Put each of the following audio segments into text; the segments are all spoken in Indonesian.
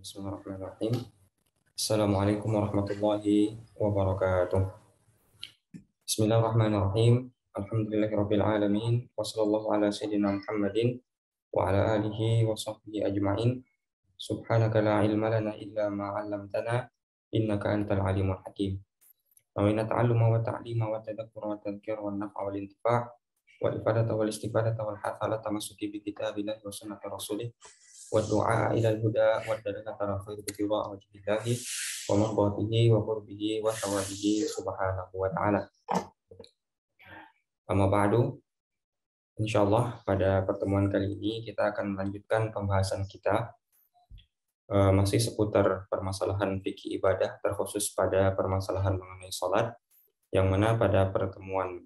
Bismillahirrahmanirrahim. Assalamualaikum warahmatullahi wabarakatuh. Bismillahirrahmanirrahim. Alhamdulillahirabbil alamin. Wassallallahu ala sayyidina Muhammadin wa ala alihi wa sahbihi ajma'in. Subhanaka la ilma lana illa ma 'allamtana innaka antal alimul hakim. Wa inna ta'alluma wa ta'lima wa tadhakkura wa tadhkira wa naf'a wal intifa' wal ifadata wal istifadata wal hathala tamassuki bi kitabillahi wa sunnati rasulih wa du'a ila al-huda wa dalilata rafiq bi wajhillahi wa marbatihi wa qurbihi wa thawabihi subhanahu wa ta'ala. Amma ba'du, insyaallah pada pertemuan kali ini kita akan melanjutkan pembahasan kita masih seputar permasalahan fikih ibadah, terkhusus pada permasalahan mengenai salat, yang mana pada pertemuan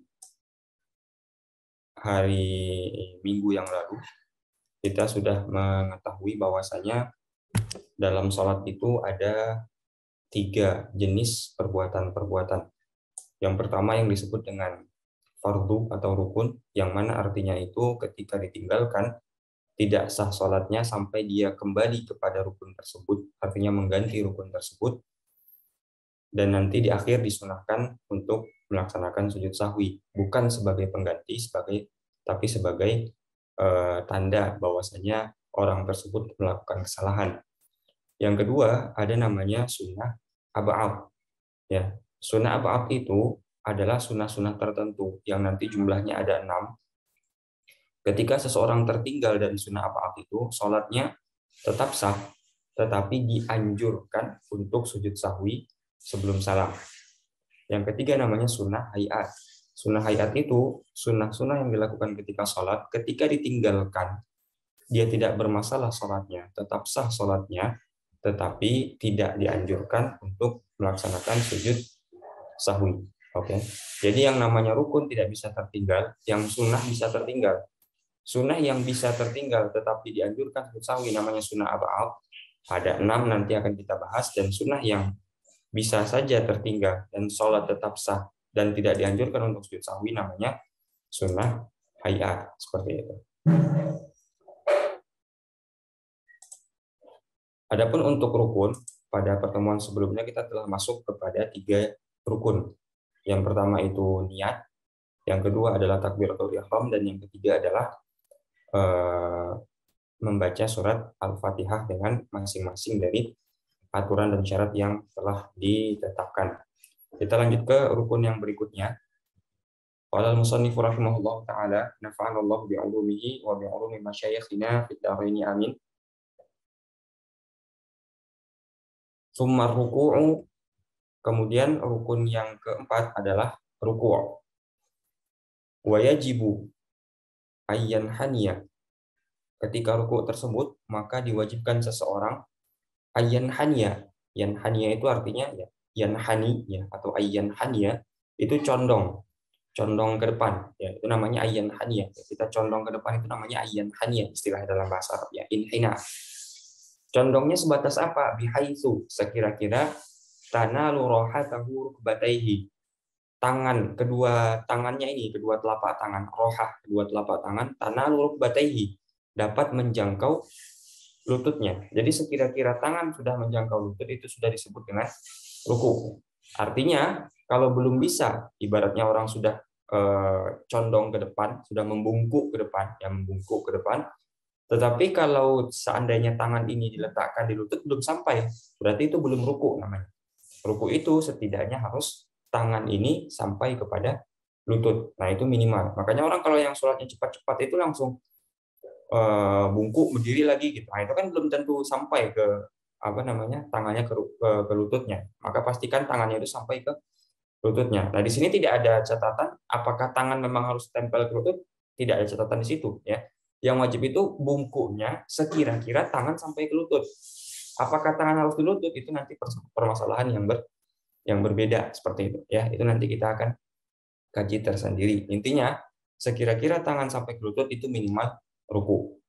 hari Minggu yang lalu kita sudah mengetahui bahwasanya dalam salat itu ada 3 jenis perbuatan-perbuatan. Yang pertama yang disebut dengan fardu atau rukun, yang mana artinya itu ketika ditinggalkan tidak sah salatnya sampai dia kembali kepada rukun tersebut, artinya mengganti rukun tersebut, dan nanti di akhir disunahkan untuk melaksanakan sujud sahwi, bukan sebagai pengganti, tapi sebagai tanda bahwasanya orang tersebut melakukan kesalahan. Yang kedua ada namanya sunnah ab'ad. Ya, sunnah ab'ad itu adalah sunnah-sunnah tertentu yang nanti jumlahnya ada 6. Ketika seseorang tertinggal dari sunnah ab'ad itu, sholatnya tetap sah, tetapi dianjurkan untuk sujud sahwi sebelum salam. Yang ketiga namanya sunnah hayat. Sunnah hayat itu sunnah-sunnah yang dilakukan ketika sholat, ketika ditinggalkan, dia tidak bermasalah sholatnya, tetap sah sholatnya, tetapi tidak dianjurkan untuk melaksanakan sujud sahwi. Oke. Jadi yang namanya rukun tidak bisa tertinggal, yang sunnah bisa tertinggal. Sunnah yang bisa tertinggal tetapi dianjurkan sujud sahwi namanya sunnah ab'ad. Ada 6 nanti akan kita bahas, dan sunnah yang bisa saja tertinggal dan sholat tetap sah dan tidak dianjurkan untuk sujud sahwi namanya sunnah hayat, seperti itu. Adapun untuk rukun, pada pertemuan sebelumnya kita telah masuk kepada 3 rukun. Yang pertama itu niat, yang kedua adalah takbiratul ihram, dan yang ketiga adalah membaca surat Al-Fatihah dengan masing-masing dari aturan dan syarat yang telah ditetapkan. Kita lanjut ke rukun yang berikutnya. Qala al-musannif rahimahullahu taala, nafa'anallahu bi'ulumihi wa bi'ulumi masyayikhina fid dharain amin. Summa ruku'u, kemudian rukun yang keempat adalah ruku'. Wa yajibu ayyan haniya, ketika ruku' tersebut maka diwajibkan seseorang ayyan haniya. Yan haniya itu artinya ya yan hani ya, atau ayyan haniya itu condong ke depan ya, itu namanya ayyan haniya. Kita condong ke depan itu namanya ayyan haniya, istilah dalam bahasa Arab ya, inhina. Condongnya sebatas apa? Bihaitsu, sekira-kira tanalu rohatahu rukbataihi, kedua tangannya ini, kedua telapak tangan, rohah, kedua telapak tangan, tanalu rukbataihi, dapat menjangkau lututnya. Jadi sekira-kira tangan sudah menjangkau lutut, itu sudah disebut dengan ruku. Artinya kalau belum bisa, ibaratnya orang sudah condong ke depan, sudah membungkuk ke depan, tetapi kalau seandainya tangan ini diletakkan di lutut belum sampai, berarti itu belum ruku namanya. Ruku itu setidaknya harus tangan ini sampai kepada lutut. Nah, itu minimal. Makanya orang kalau yang sholatnya cepat-cepat itu langsung bungkuk berdiri lagi gitu. Nah, itu kan belum tentu sampai ke tangannya ke lututnya. Maka pastikan tangannya itu sampai ke lututnya. Nah, di sini tidak ada catatan apakah tangan memang harus tempel ke lutut, tidak ada catatan di situ ya. Yang wajib itu bungkuknya sekira-kira tangan sampai ke lutut. Apakah tangan harus di lutut, itu nanti permasalahan yang berbeda seperti itu ya. Itu nanti kita akan kaji tersendiri. Intinya sekira-kira tangan sampai ke lutut itu minimal ruku.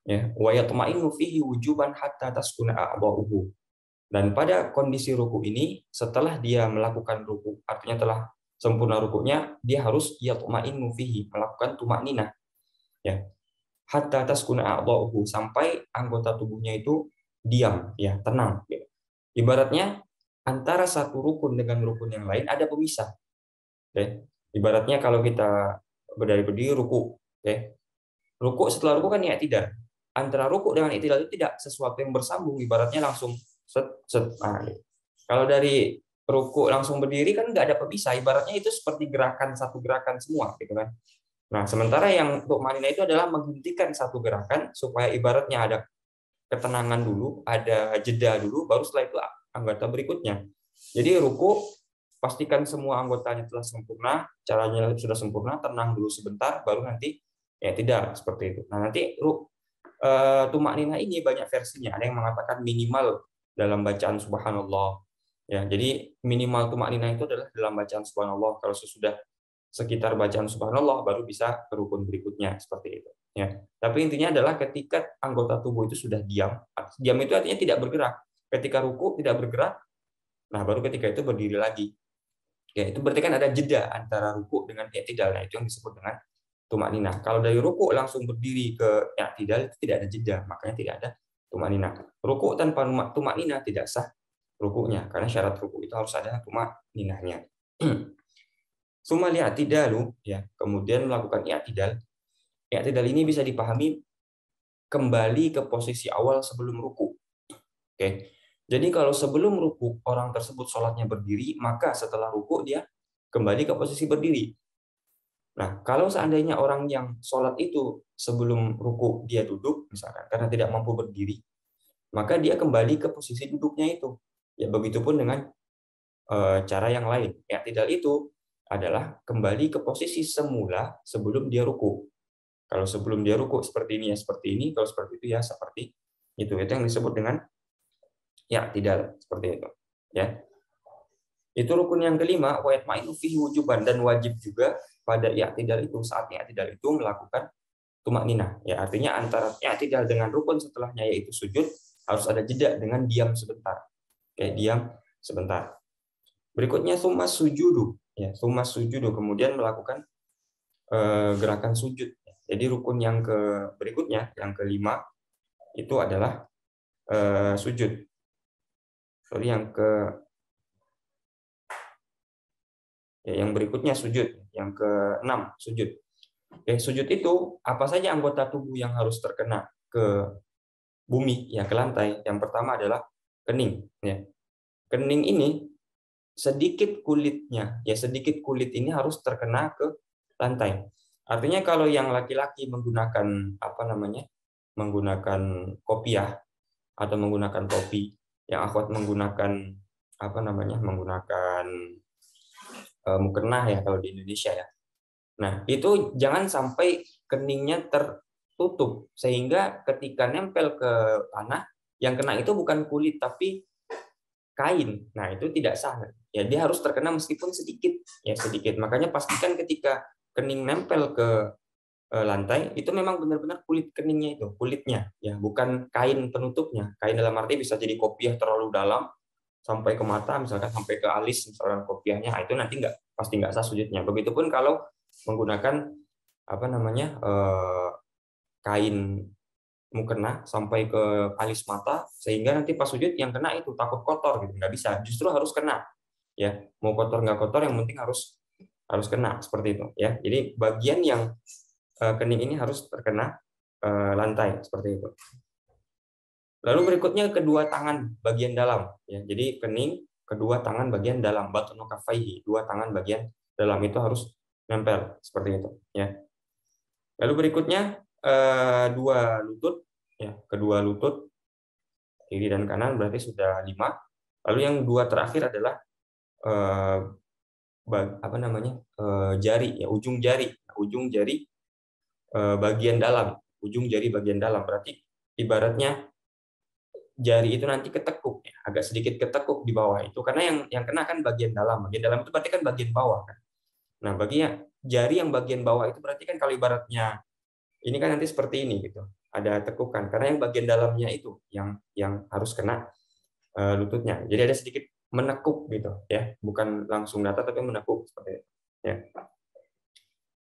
Ya, wa yatma'innu fihi wujuban hatta taskuna a'dha'uhu. Dan pada kondisi ruku ini, setelah dia melakukan ruku, artinya telah sempurna rukunya, dia harus yatma'innu fihi, melakukan tumakninah. Ya. Hatta taskuna a'dha'uhu, sampai anggota tubuhnya itu diam, ya, tenang. Ibaratnya antara satu rukun dengan rukun yang lain ada pemisah. Oke. Ibaratnya kalau kita berdiri ruku, oke. Ruku setelah ruku kan i'tidal. Antara ruku dengan i'tidal itu tidak sesuatu yang bersambung, ibaratnya langsung set set. Nah, kalau dari ruku langsung berdiri kan nggak ada pemisah, ibaratnya itu seperti gerakan satu gerakan semua gitu kan. Nah, sementara yang untuk manina itu adalah menghentikan satu gerakan supaya ibaratnya ada ketenangan dulu, ada jeda dulu, baru setelah itu anggota berikutnya. Jadi ruku, pastikan semua anggotanya telah sempurna, caranya sudah sempurna, tenang dulu sebentar, baru nanti ya tidak seperti itu. Nah nanti tumak nina ini banyak versinya. Ada yang mengatakan minimal dalam bacaan subhanallah. Ya, jadi minimal tumak nina itu adalah dalam bacaan subhanallah. Kalau sesudah sekitar bacaan subhanallah baru bisa ke rukun berikutnya seperti itu. Ya. Tapi intinya adalah ketika anggota tubuh itu sudah diam, diam itu artinya tidak bergerak. Ketika ruku tidak bergerak, nah baru ketika itu berdiri lagi. Ya, itu berarti kan ada jeda antara ruku dengan i'tidal. Nah, itu yang disebut dengan tumak nina. Kalau dari ruku langsung berdiri ke i'tidal itu tidak ada jeda, makanya tidak ada tumak nina. Ruku tanpa tumak nina tidak sah rukunya, karena syarat ruku itu harus ada tumak ninanya. Summa i'tidalu, ya, kemudian melakukan i'tidal. I'tidal ini bisa dipahami kembali ke posisi awal sebelum ruku. Oke. Jadi kalau sebelum ruku orang tersebut sholatnya berdiri, maka setelah ruku dia kembali ke posisi berdiri. Nah, kalau seandainya orang yang sholat itu sebelum ruku dia duduk, misalkan karena tidak mampu berdiri, maka dia kembali ke posisi duduknya itu. Ya, begitupun dengan cara yang lain. I'tidal itu adalah kembali ke posisi semula sebelum dia ruku. Kalau sebelum dia ruku seperti ini ya seperti ini, kalau seperti itu ya seperti itu. Itu yang disebut dengan ya tidak seperti itu. Ya. Itu rukun yang kelima, wa yatma'innu fihi wujuban, dan wajib juga pada i'tidal itu, saat i'tidal itu melakukan tumak ninah. Ya, artinya antara i'tidal dengan rukun setelahnya yaitu sujud harus ada jeda dengan diam sebentar. Kayak diam sebentar. Berikutnya summa sujudu, ya, summa sujudu, kemudian melakukan gerakan sujud. Jadi rukun yang berikutnya, yang kelima itu adalah sujud. Sorry, yang berikutnya sujud, yang keenam sujud. Sujud itu apa saja anggota tubuh yang harus terkena ke bumi, ya, ke lantai. Yang pertama adalah kening. Ya. Kening ini sedikit kulitnya, ya, sedikit kulit ini harus terkena ke lantai. Artinya kalau yang laki-laki menggunakan apa namanya, menggunakan kopiah atau menggunakan topi, yang akhwat menggunakan apa namanya, menggunakan mukena ya kalau di Indonesia ya. Nah, itu jangan sampai keningnya tertutup sehingga ketika nempel ke tanah yang kena itu bukan kulit tapi kain. Nah, itu tidak sah. Ya, dia harus terkena meskipun sedikit, ya sedikit. Makanya pastikan ketika kening nempel ke lantai itu memang benar-benar kulit keningnya itu, kulitnya, ya, bukan kain penutupnya. Kain dalam arti bisa jadi kopiah terlalu dalam sampai ke mata, misalkan sampai ke alis, misalkan kopiahnya, itu nanti pasti nggak sah sujudnya. Begitupun kalau menggunakan apa namanya kain mukena sampai ke alis mata, sehingga nanti pas sujud yang kena itu takut kotor gitu, nggak bisa. Justru harus kena, ya, mau kotor nggak kotor, yang penting harus kena seperti itu, ya. Jadi bagian yang kening ini harus terkena lantai seperti itu. Lalu berikutnya kedua tangan bagian dalam, ya. Jadi kening, kedua tangan bagian dalam, batnu kaffaihi, dua tangan bagian dalam itu harus nempel seperti itu, ya. Lalu berikutnya dua lutut, ya, kedua lutut kiri dan kanan berarti sudah 5. Lalu yang dua terakhir adalah apa namanya, jari, ya, ujung jari bagian dalam, ujung jari bagian dalam berarti ibaratnya jari itu nanti ketekuk, ya, agak sedikit ketekuk di bawah itu karena yang kena kan bagian dalam itu berarti kan bagian bawah kan. Nah, baginya jari yang bagian bawah itu berarti kan kalau ibaratnya ini kan nanti seperti ini gitu, ada tekukan karena yang bagian dalamnya itu yang harus kena lututnya. Jadi ada sedikit menekuk gitu, ya, bukan langsung datar tapi menekuk seperti itu, ya.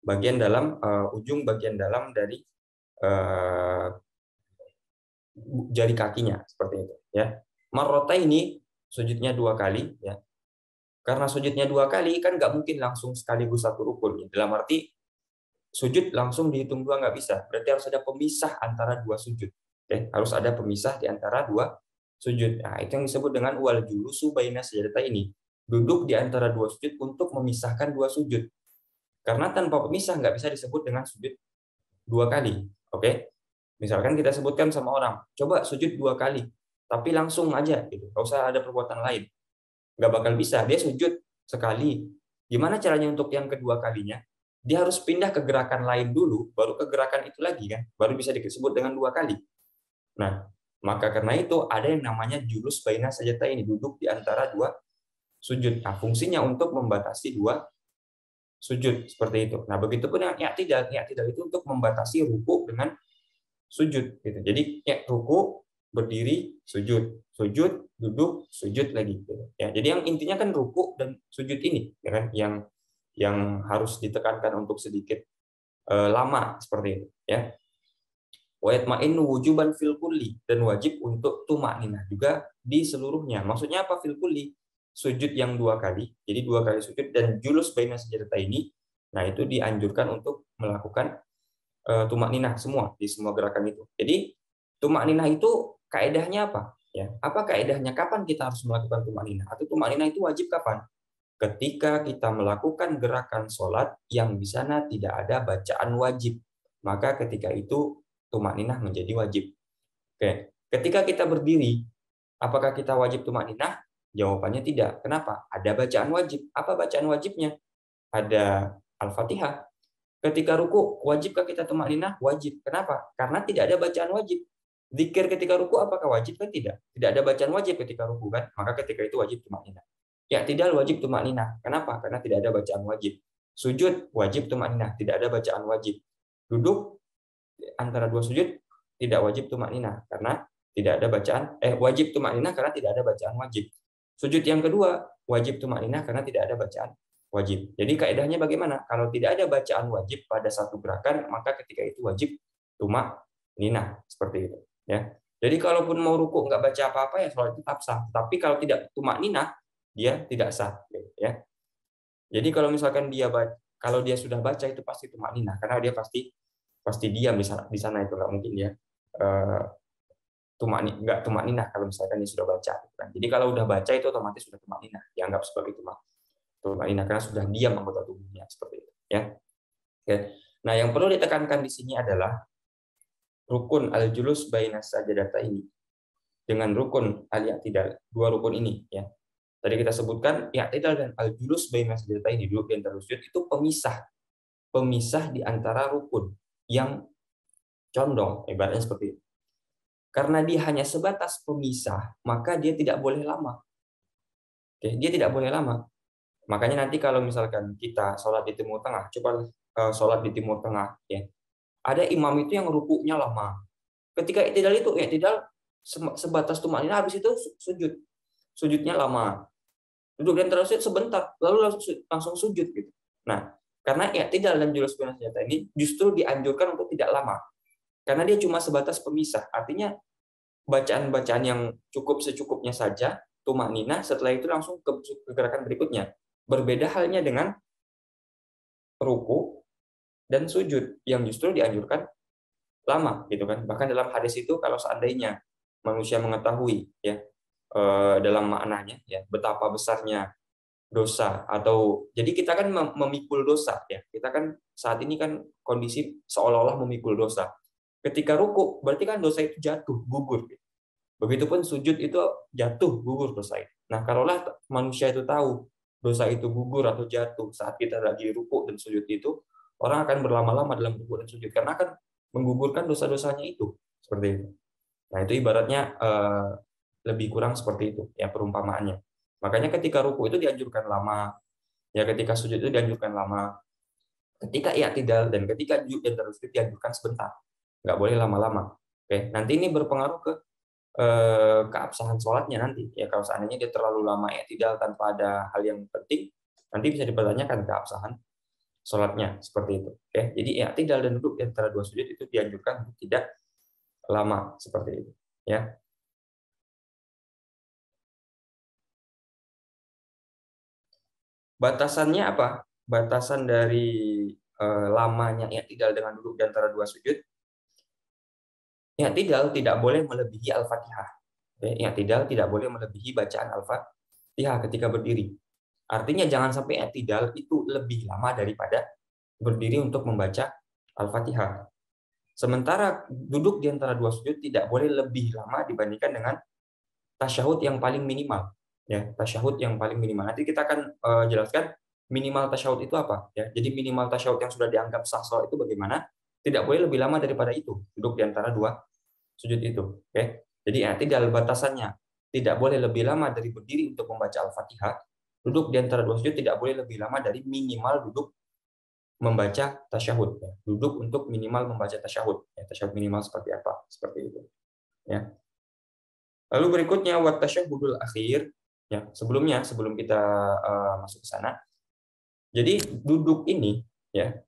Bagian dalam ujung bagian dalam dari jari kakinya seperti itu ya. Marrota ini sujudnya 2 kali ya. Karena sujudnya 2 kali kan nggak mungkin langsung sekaligus satu rukun. Dalam arti sujud langsung dihitung 2 nggak bisa. Berarti harus ada pemisah antara 2 sujud. Oke, harus ada pemisah di antara 2 sujud. Nah, itu yang disebut dengan wal julusu baina sajdata ini. Duduk di antara 2 sujud untuk memisahkan 2 sujud. Karena tanpa pemisah nggak bisa disebut dengan sujud 2 kali. Oke? Misalkan kita sebutkan sama orang, coba sujud 2 kali, tapi langsung aja, gitu. Nggak usah ada perbuatan lain. Nggak bakal bisa. Dia sujud sekali. Gimana caranya untuk yang kedua kalinya? Dia harus pindah ke gerakan lain dulu, baru ke gerakan itu lagi kan, baru bisa disebut dengan 2 kali. Nah, maka karena itu ada yang namanya julus baina sajata ini, duduk di antara 2 sujud. Nah, fungsinya untuk membatasi 2 sujud seperti itu. Nah, begitu pun dengan i'tidal. I'tidal itu untuk membatasi ruku dengan sujud gitu. Jadi ya ruku, berdiri, sujud, sujud, duduk, sujud lagi gitu. Ya, jadi yang intinya kan ruku dan sujud ini ya kan yang harus ditekankan untuk sedikit lama seperti itu ya. Wa yatma'innu wujuban fil kulli, dan wajib untuk tumakninah juga di seluruhnya. Maksudnya apa fil kulli? Sujud yang 2 kali, jadi 2 kali sujud dan julus baina sajdata ini. Nah, itu dianjurkan untuk melakukan tumakninah semua di semua gerakan itu. Jadi tumakninah itu kaedahnya apa? Ya, apa kaedahnya? Kapan kita harus melakukan tumakninah? Atau tumakninah itu wajib kapan? Ketika kita melakukan gerakan sholat yang di sana tidak ada bacaan wajib, maka ketika itu tumakninah menjadi wajib. Oke, ketika kita berdiri, apakah kita wajib tumakninah? Jawabannya tidak. Kenapa? Ada bacaan wajib. Apa bacaan wajibnya? Ada Al-Fatihah. Ketika ruku, wajibkah kita tumakninah? Wajib. Kenapa? Karena tidak ada bacaan wajib. Zikir ketika ruku apakah wajib? Kan tidak. Tidak ada bacaan wajib ketika ruku kan? Maka ketika itu wajib tumakninah. Ya, tidak wajib tumakninah. Kenapa? Karena tidak ada bacaan wajib. Sujud wajib tumakninah, tidak ada bacaan wajib. Duduk antara 2 sujud tidak wajib tumakninah karena tidak ada bacaan wajib tumakninah karena tidak ada bacaan wajib. Sujud yang kedua wajib tumakninah karena tidak ada bacaan wajib. Jadi kaidahnya bagaimana? Kalau tidak ada bacaan wajib pada satu gerakan, maka ketika itu wajib tumakninah seperti itu ya. Jadi kalaupun mau ruku nggak baca apa-apa ya sholat tetap sah. Tapi kalau tidak tumakninah dia tidak sah ya. Jadi kalau misalkan kalau dia sudah baca itu pasti tumakninah karena dia pasti diam di sana itu nggak mungkin ya nggak tumakninah kalau misalkan dia sudah baca kan. Jadi kalau udah baca itu otomatis sudah tumakninah, dianggap sebagai tumakninah karena sudah diam anggota tubuhnya seperti itu ya. Oke. Nah, yang perlu ditekankan di sini adalah rukun al-julus baina sajadata ini dengan rukun al-i'tidal, 2 rukun ini ya. Tadi kita sebutkan i'tidal dan al-julus baina sajadata ini, duduk di antara sujud itu pemisah di antara rukun yang condong, ibaratnya seperti itu. Karena dia hanya sebatas pemisah, maka dia tidak boleh lama. Oke, dia tidak boleh lama. Makanya nanti kalau misalkan kita sholat di Timur Tengah, coba sholat di Timur Tengah, ya, ada imam itu yang rukuknya lama. Ketika i'tidal itu, i'tidal sebatas tumakninah, habis itu sujudnya lama. Duduk dan terus sebentar, lalu langsung sujud gitu. Nah, karena i'tidal dan julus baina sajadata ini justru dianjurkan untuk tidak lama. Karena dia cuma sebatas pemisah. Artinya bacaan-bacaan yang cukup secukupnya saja, tumakninah, setelah itu langsung ke gerakan berikutnya. Berbeda halnya dengan ruku dan sujud yang justru dianjurkan lama gitu kan. Bahkan dalam hadis itu kalau seandainya manusia mengetahui ya dalam maknanya ya betapa besarnya dosa atau jadi kita kan memikul dosa ya. Kita kan saat ini kan kondisi seolah-olah memikul dosa. Ketika ruku berarti kan dosa itu jatuh, gugur. Begitupun sujud itu jatuh, gugur dosa itu. Nah, kalaulah manusia itu tahu dosa itu gugur atau jatuh saat kita lagi ruku dan sujud itu, orang akan berlama-lama dalam ruku dan sujud karena akan menggugurkan dosa-dosanya itu. Seperti itu. Nah, itu ibaratnya lebih kurang seperti itu ya perumpamaannya. Makanya ketika ruku itu dianjurkan lama, ya ketika sujud itu dianjurkan lama. Ketika i'tidal dan ketika sujud dan terus dianjurkan sebentar. Nggak boleh lama-lama. Oke, nanti ini berpengaruh ke keabsahan sholatnya nanti. Ya kalau seandainya dia terlalu lama i'tidal tanpa ada hal yang penting, nanti bisa dipertanyakan keabsahan sholatnya seperti itu. Oke, jadi i'tidal dan duduk di antara 2 sujud itu dianjurkan untuk tidak lama seperti itu. Ya. Batasannya apa? Batasan dari lamanya i'tidal dengan duduk di antara dua sujud. I'tidal tidak boleh melebihi Al-Fatihah. I'tidal tidak boleh melebihi bacaan Al-Fatihah ketika berdiri. Artinya jangan sampai i'tidal itu lebih lama daripada berdiri untuk membaca Al-Fatihah. Sementara duduk di antara dua sujud tidak boleh lebih lama dibandingkan dengan tasyahud yang paling minimal. Ya, tasyahud yang paling minimal. Nanti kita akan jelaskan minimal tasyahud itu apa. Ya, jadi minimal tasyahud yang sudah dianggap sah salat itu bagaimana? Tidak boleh lebih lama daripada itu duduk di antara dua sujud itu. Oke. Jadi i'tidal batasannya tidak boleh lebih lama dari berdiri untuk membaca Al-Fatihah. Duduk di antara dua sujud tidak boleh lebih lama dari minimal duduk membaca tasyahud. Ya. Duduk untuk minimal membaca tasyahud. Ya, tasyahud minimal seperti apa? Seperti itu. Ya. Lalu berikutnya wat tasyahudul akhir. Ya, sebelum kita masuk ke sana. Jadi duduk ini, ya,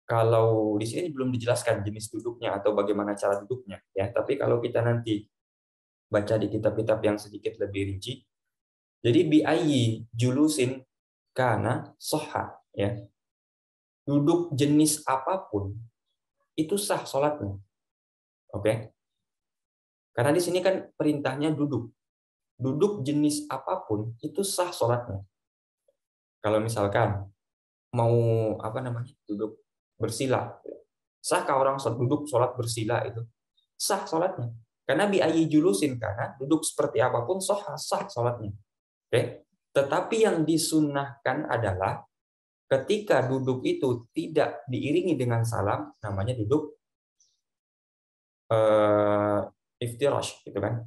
kalau di sini belum dijelaskan jenis duduknya atau bagaimana cara duduknya, ya. Tapi kalau kita nanti baca di kitab-kitab yang sedikit lebih rinci, jadi bi'ayyi julusin kana soha, ya. Duduk jenis apapun itu sah sholatnya. Oke. Karena di sini kan perintahnya duduk. Duduk jenis apapun itu sah sholatnya. Kalau misalkan mau duduk bersila, sahkah orang duduk sholat bersila itu? Sah sholatnya. Karena biayi julusin, karena duduk seperti apapun sah sholatnya. Oke. Tetapi yang disunnahkan adalah ketika duduk itu tidak diiringi dengan salam, namanya duduk iftirash, gitu kan.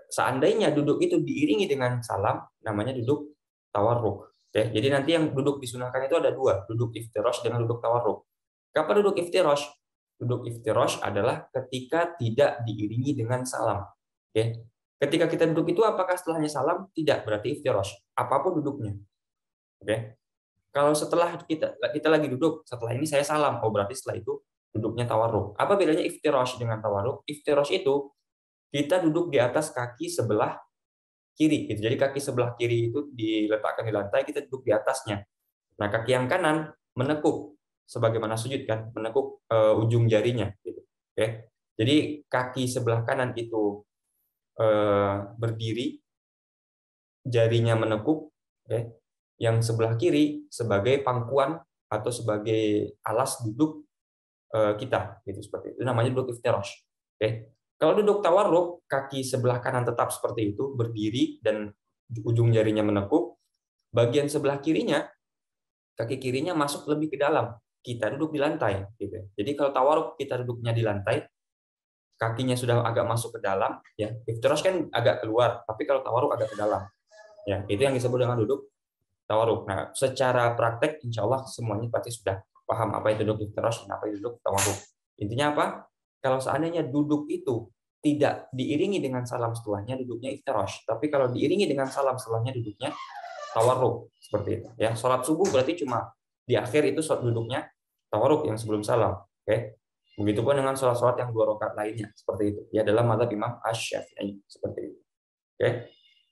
Seandainya duduk itu diiringi dengan salam, namanya duduk tawarruk. Oke, jadi nanti yang duduk disunahkan itu ada dua, duduk iftirash dengan duduk tawarruk. Kapan duduk iftirash? Duduk iftirash adalah ketika tidak diiringi dengan salam. Oke. Ketika kita duduk itu apakah setelahnya salam? Tidak, berarti iftirash. Apapun duduknya. Oke. Kalau setelah kita lagi duduk, setelah ini saya salam, oh berarti setelah itu duduknya tawarruk. Apa bedanya iftirash dengan tawarruk? Iftirash itu kita duduk di atas kaki sebelah kiri. Gitu. Jadi kaki sebelah kiri itu diletakkan di lantai, kita duduk di atasnya. Nah, kaki yang kanan menekuk, sebagaimana sujud kan, menekuk ujung jarinya. Gitu. Oke. Jadi kaki sebelah kanan itu berdiri, jarinya menekuk. Oke. Yang sebelah kiri sebagai pangkuan atau sebagai alas duduk kita. Gitu, seperti itu. Namanya duduk iftirash. Oke. Kalau duduk tawarruk, kaki sebelah kanan tetap seperti itu, berdiri dan ujung jarinya menekuk. Bagian sebelah kirinya, kaki kirinya masuk lebih ke dalam. Kita duduk di lantai. Gitu. Jadi kalau tawarruk kita duduknya di lantai, kakinya sudah agak masuk ke dalam. Ya, iftirash kan agak keluar, tapi kalau tawarruk agak ke dalam. Ya, itu yang disebut dengan duduk tawarruk. Nah, secara praktek, insya Allah semuanya pasti sudah paham apa itu duduk iftirash dan apa itu duduk tawarruk. Intinya apa? Kalau seandainya duduk itu tidak diiringi dengan salam setelahnya, duduknya iftirash. Tapi kalau diiringi dengan salam setelahnya, duduknya tawarruk. Seperti itu. Ya, sholat subuh berarti cuma di akhir itu sholat duduknya tawarruk yang sebelum salam. Oke. Begitupun dengan sholat-sholat yang 2 rakaat lainnya. Seperti itu. Ya, dalam mazhab Imam Asy-Syafi'i. Seperti itu. Oke.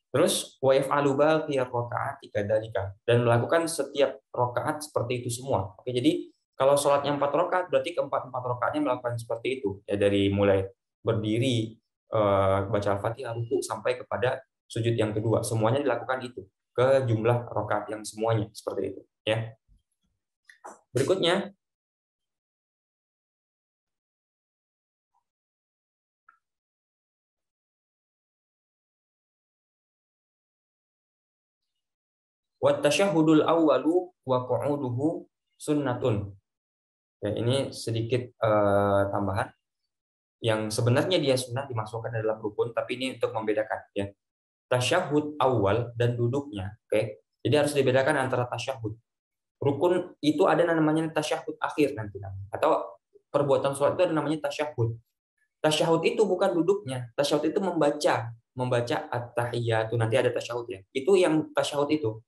Terus wa yaf'alu baqiyat rakaat kadzalika, dan melakukan setiap rakaat seperti itu semua. Oke, jadi kalau sholatnya 4 rakaat berarti keempat rakaatnya melakukan seperti itu. Ya, dari mulai berdiri, baca Al-Fatihah, ruku sampai kepada sujud yang kedua, semuanya dilakukan itu ke jumlah rakaat yang semuanya seperti itu, ya. Berikutnya wa tasyahhudul awwalu wa qu'uduhu sunnatun. Ya, ini sedikit tambahan yang sebenarnya dia sunnah dimasukkan dalam rukun, tapi ini untuk membedakan, ya. Tasyahud awal dan duduknya, oke. Jadi harus dibedakan antara tasyahud. Rukun itu ada namanya tasyahud akhir nanti, atau perbuatan sholat itu ada namanya tasyahud. Tasyahud itu bukan duduknya. Tasyahud itu membaca at-tahiyatu, nanti ada tasyahud ya. Itu yang tasyahud itu.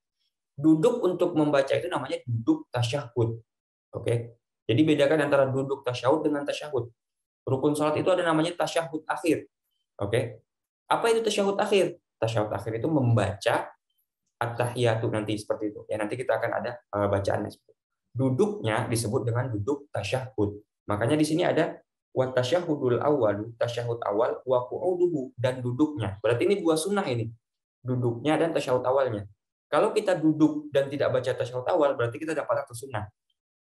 Duduk untuk membaca itu namanya duduk tasyahud. Oke. Jadi bedakan antara duduk tasyahud dengan tasyahud. Rukun sholat itu ada namanya tasyahud akhir. Oke. Apa itu tasyahud akhir? Tasyahud akhir itu membaca at-tahiyatu nanti seperti itu. Ya nanti kita akan ada bacaannya. Duduknya disebut dengan duduk tasyahud. Makanya di sini ada wa tasyahudul awal, tasyahud awal, wa qu'uduhu, dan duduknya. Berarti ini dua sunnah ini. Duduknya dan tasyahud awalnya. Kalau kita duduk dan tidak baca tasyahud awal, berarti kita dapat satu sunnah.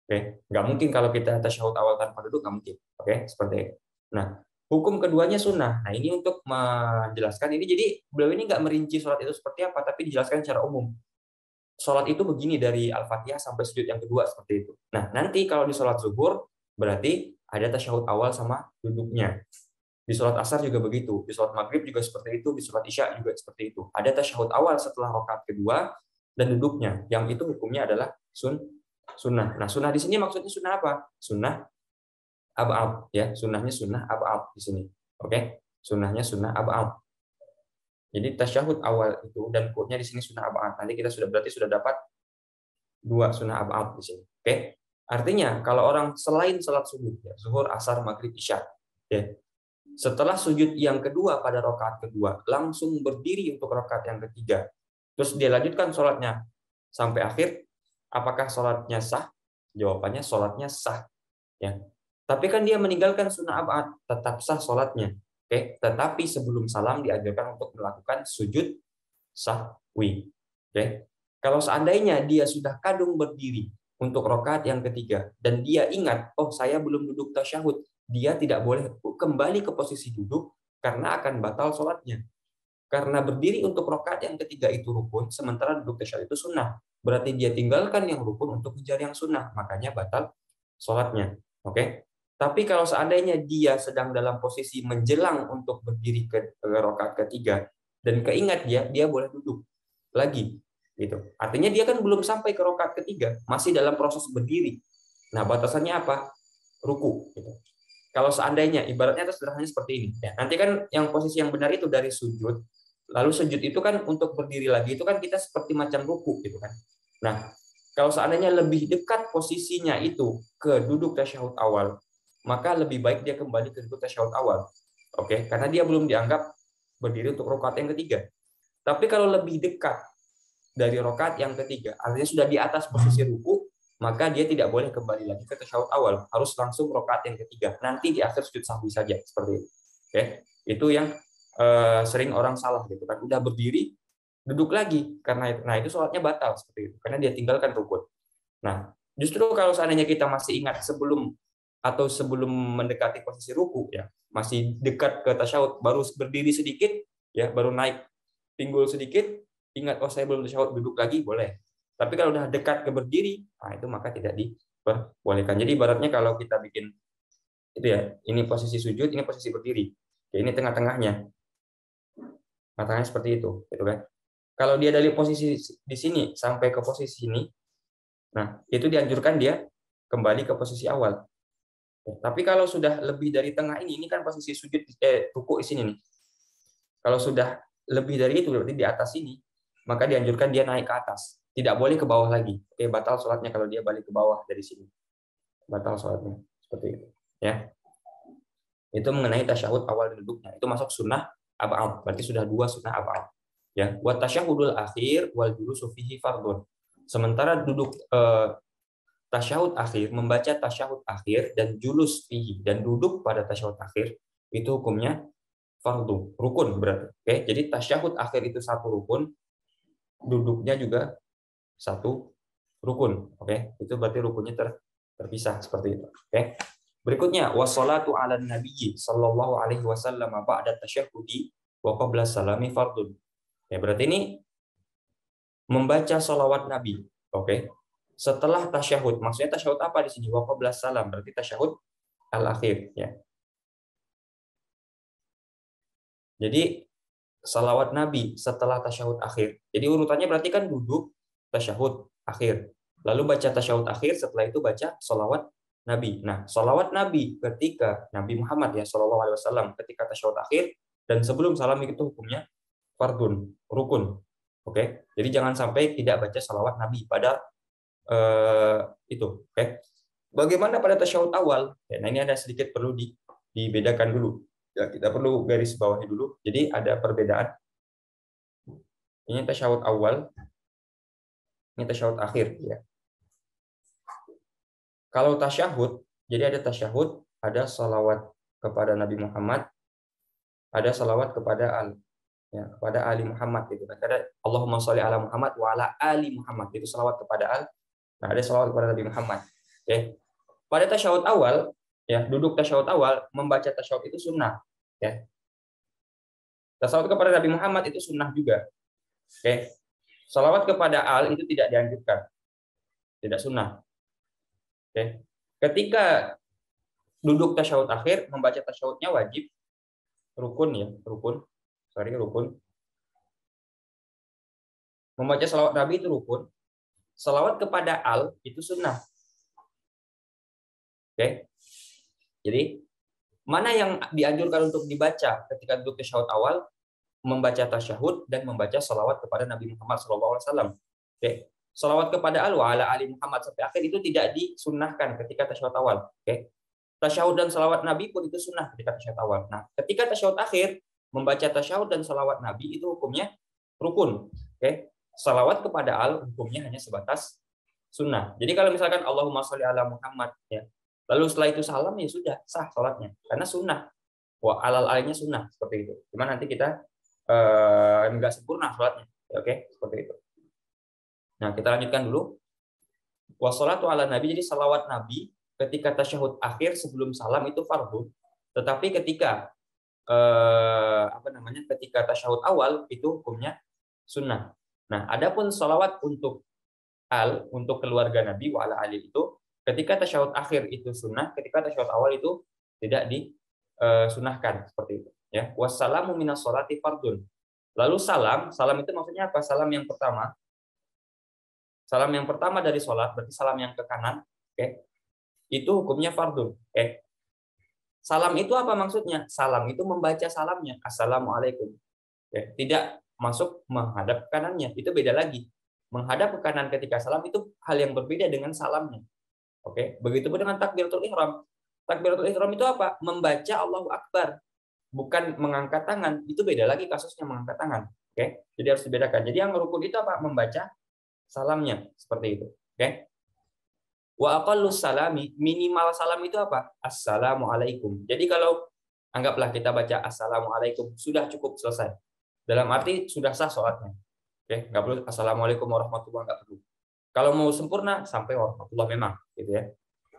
Oke, nggak mungkin kalau kita tasyahud awal tanpa duduk, nggak mungkin. Oke, seperti itu. Nah, hukum keduanya sunnah. Nah, ini untuk menjelaskan ini. Jadi beliau ini nggak merinci sholat itu seperti apa, tapi dijelaskan secara umum. Sholat itu begini dari Al-Fatihah sampai sujud yang kedua seperti itu. Nah, nanti kalau di sholat zuhur berarti ada tasyahud awal sama duduknya. Di sholat asar juga begitu. Di sholat maghrib juga seperti itu. Di sholat isya juga seperti itu. Ada tasyahud awal setelah rakaat kedua dan duduknya. Yang itu hukumnya adalah sunnah. Nah, sunnah di sini maksudnya sunnah apa? Sunnah ab'ad, ya. Sunnahnya sunnah ab'ad di sini. Oke? Sunnahnya sunnah ab'ad. Jadi tasyahud awal itu dan qunutnya di sini sunnah ab'ad. Nanti kita berarti sudah dapat dua sunnah ab'ad di sini. Oke? Artinya kalau orang selain salat subuh, ya, zuhur, asar, maghrib, isya, ya, setelah sujud yang kedua pada rakaat kedua, langsung berdiri untuk rakaat yang ketiga. Terus dia lanjutkan sholatnya sampai akhir. Apakah sholatnya sah? Jawabannya sholatnya sah. Ya. Tapi kan dia meninggalkan sunnah ab'ad, tetap sah sholatnya. Oke, tetapi sebelum salam diajarkan untuk melakukan sujud sahwi. Oke. Kalau seandainya dia sudah kadung berdiri untuk rakaat yang ketiga dan dia ingat, oh saya belum duduk tasyahud, dia tidak boleh kembali ke posisi duduk karena akan batal sholatnya. Karena berdiri untuk rakaat yang ketiga itu rukun, sementara duduk tasyahud itu sunnah. Berarti dia tinggalkan yang rukun untuk mengejar yang sunnah, makanya batal sholatnya. Oke. Tapi kalau seandainya dia sedang dalam posisi menjelang untuk berdiri ke rakaat ketiga dan keingat dia boleh duduk lagi. Gitu. Artinya dia kan belum sampai ke rakaat ketiga, masih dalam proses berdiri. Nah, batasannya apa? Ruku. Gitu. Kalau seandainya, ibaratnya itu sederhananya seperti ini. Ya, nanti kan yang posisi yang benar itu dari sujud, lalu sujud itu kan untuk berdiri lagi, itu kan kita seperti macam ruku. Gitu kan. Nah, kalau seandainya lebih dekat posisinya itu ke duduk tasyahud awal, maka lebih baik dia kembali ke duduk tasyahud awal. Oke, karena dia belum dianggap berdiri untuk rakaat yang ketiga. Tapi kalau lebih dekat dari rakaat yang ketiga, artinya sudah di atas posisi ruku, maka dia tidak boleh kembali lagi ke tasyahud awal, harus langsung rakaat yang ketiga. Nanti di akhir sujud sahwi saja seperti itu. Oke, itu yang sering orang salah gitu kan. Udah berdiri, duduk lagi karena itu sholatnya batal seperti itu karena dia tinggalkan rukun. Nah, justru kalau seandainya kita masih ingat sebelum mendekati posisi ruku, ya masih dekat ke tasyahud, baru berdiri sedikit, ya baru naik pinggul sedikit, ingat oh saya belum tasyahud, duduk lagi boleh. Tapi kalau udah dekat ke berdiri, nah itu maka tidak diperbolehkan. Jadi ibaratnya kalau kita bikin itu ya, ini posisi sujud, ini posisi berdiri, ya ini tengah-tengahnya, matanya seperti itu, gitu kan? Kalau dia dari posisi di sini sampai ke posisi ini, nah itu dianjurkan dia kembali ke posisi awal. Tapi kalau sudah lebih dari tengah ini kan posisi sujud ruku di sini nih. Kalau sudah lebih dari itu berarti di atas ini, maka dianjurkan dia naik ke atas. Tidak boleh ke bawah lagi. Oke, batal sholatnya kalau dia balik ke bawah dari sini. Batal sholatnya seperti itu. Ya, itu mengenai tasyahud awal dan duduknya. Itu masuk sunnah ab'ad. Berarti sudah dua sunnah ab'ad. Ya, wa tasyahudul akhir wal julusu fihi fardhun. Sementara duduk tasyahud akhir, membaca tasyahud akhir dan julus fihi dan duduk pada tasyahud akhir itu hukumnya fardu, rukun berarti. Oke, jadi tasyahud akhir itu satu rukun, duduknya juga satu rukun. Oke, itu berarti rukunnya terpisah seperti itu. Oke. Berikutnya wassalatu 'alan nabiyyi sallallahu alaihi wasallam ba'da tasyahhudi wa qabla salami fardun. Ya, berarti ini membaca salawat Nabi. Oke. Setelah tasyahud, maksudnya tasyahud apa di sini? Wa qabla salam, berarti tasyahud al-akhir ya. Jadi salawat Nabi setelah tasyahud akhir. Jadi urutannya berarti kan duduk tasyahud akhir. Lalu baca tasyahud akhir, setelah itu baca salawat Nabi. Nah, salawat Nabi ketika Nabi Muhammad ya sallallahu alaihi wasallam ketika tasyahud akhir dan sebelum salam itu hukumnya fardun, rukun. Oke. Jadi jangan sampai tidak baca salawat Nabi pada itu. Oke. Bagaimana pada tasyahud awal? Ya, nah ini ada sedikit perlu dibedakan dulu. Ya, kita perlu garis bawahi dulu. Jadi ada perbedaan. Ini tasyahud awal, ini tasyahud akhir. Ya. Kalau tasyahud, jadi ada tasyahud, ada salawat kepada Nabi Muhammad, ada salawat kepada kepada Ali Muhammad gitu kan. Ada Allahumma sholli ala Muhammad wa ala ali Muhammad, itu salawat kepada al. Nah, ada salawat kepada Nabi Muhammad. Oke. Pada tasyahud awal, ya, duduk tasyahud awal, membaca tasyahud itu sunnah, ya. Tasyahud kepada Nabi Muhammad itu sunnah juga. Oke. Salawat kepada al itu tidak dianjurkan. Tidak sunnah. Oke. Ketika duduk tasyahud akhir, membaca tasyahudnya wajib, rukun ya, rukun. Membaca salawat Nabi itu rukun. Salawat kepada al itu sunnah. Oke. Jadi mana yang dianjurkan untuk dibaca ketika duduk tasyahud awal? Membaca tasyahud dan membaca salawat kepada Nabi Muhammad SAW. Oke. Salawat kepada al wa ala ali Muhammad sampai akhir itu tidak disunnahkan ketika tasyahud awal. Oke. Tasyahud dan salawat Nabi pun itu sunnah ketika tasyahud awal. Nah, ketika tasyahud akhir, membaca tasyahud dan salawat Nabi itu hukumnya rukun. Oke. Salawat kepada al hukumnya hanya sebatas sunnah. Jadi kalau misalkan Allahumma sholli ala Muhammad, ya, lalu setelah itu salam, ya sudah sah salatnya karena sunnah. Wah, alal-alnya sunnah seperti itu. Cuma nanti kita enggak sempurna salatnya. Ya, oke, seperti itu. Nah, kita lanjutkan dulu. Wassalatu ala Nabi, jadi salawat Nabi ketika tasyahud akhir sebelum salam itu fardhu. Tetapi ketika ketika tasyahud awal itu hukumnya sunnah. Nah, adapun salawat untuk untuk keluarga Nabi wa ala ali itu ketika tasyahud akhir itu sunnah, ketika tasyahud awal itu tidak disunahkan seperti itu. Ya, wassalamu minas sholati fardun. Lalu salam itu maksudnya apa? Salam yang pertama. Salam yang pertama dari sholat, berarti salam yang ke kanan, oke? Itu hukumnya fardun. Oke. Salam itu apa maksudnya? Salam itu membaca salamnya, assalamualaikum. Oke. Tidak masuk menghadap kanannya, itu beda lagi. Menghadap ke kanan ketika salam itu hal yang berbeda dengan salamnya. Oke, begitu pun dengan takbiratul ihram. Takbiratul ihram itu apa? Membaca Allahu Akbar, bukan mengangkat tangan. Itu beda lagi kasusnya mengangkat tangan. Oke, jadi harus dibedakan. Jadi yang rukun itu apa? Membaca salamnya seperti itu. Oke. Wa aqallus salami, minimal salam itu apa? Assalamualaikum. Jadi kalau anggaplah kita baca assalamualaikum, sudah cukup selesai. Dalam arti sudah sah sholatnya. Oke, nggak perlu assalamualaikum warahmatullahi, nggak perlu. Kalau mau sempurna sampai warahmatullahi memang, gitu ya.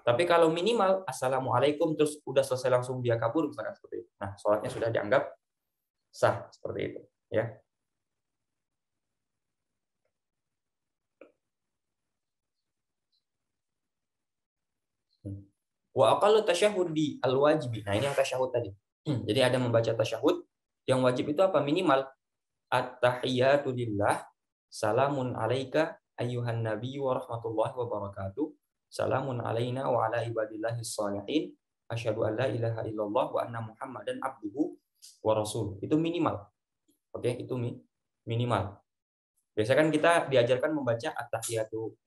Tapi kalau minimal assalamualaikum terus udah selesai langsung dia kabur misalkan seperti itu. Nah, sholatnya sudah dianggap sah seperti itu, ya. Wa aqallu tasyahudi al-wajibi. Nah, ini yang tasyahud tadi. Jadi ada membaca tasyahud yang wajib itu apa? Minimal at-tahiyatu lillah, salamun alaika ayyuhan nabi wa rahmatullahi wa barakatuh, salamun alaina wa ala ibadillahi sholihin, asyhadu an la ilaha illallah wa anna muhammadan abduhu wa rasul. Itu minimal. Oke, itu minimal. Biasanya kan kita diajarkan membaca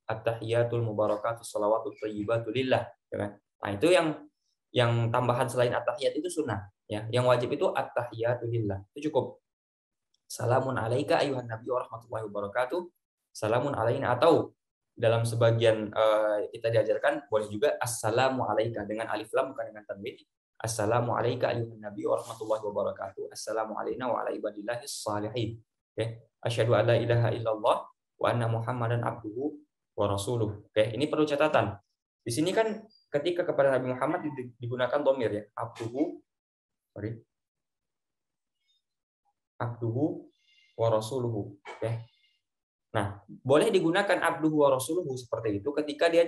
at-tahiyatul mubarakatuh shalawatut thayyibatu lillah, ya kan? Nah, itu yang tambahan selain at-tahiyat itu sunnah, ya. Yang wajib itu at-tahiyatu lillah. Itu cukup. Salamun alaika ayuhan nabi wa rahmatullahi wabarakatuh. Salamun alaina, atau dalam sebagian kita diajarkan boleh juga assalamu alaika dengan alif lam bukan dengan tanwin. Assalamu alaika ayuhan nabi wa rahmatullahi wabarakatuh. Assalamu alaina wa ala ibadillahis sholihin. Oke. Asyhadu an la ilaha illallah wa anna muhammadan abduhu wa rasuluh. Oke, ini perlu catatan. Di sini kan ketika kepada Nabi Muhammad digunakan dhamir, ya. Abduhu wa rasuluhu. Oke. Nah, boleh digunakan abduhu wa rasuluhu seperti itu ketika dia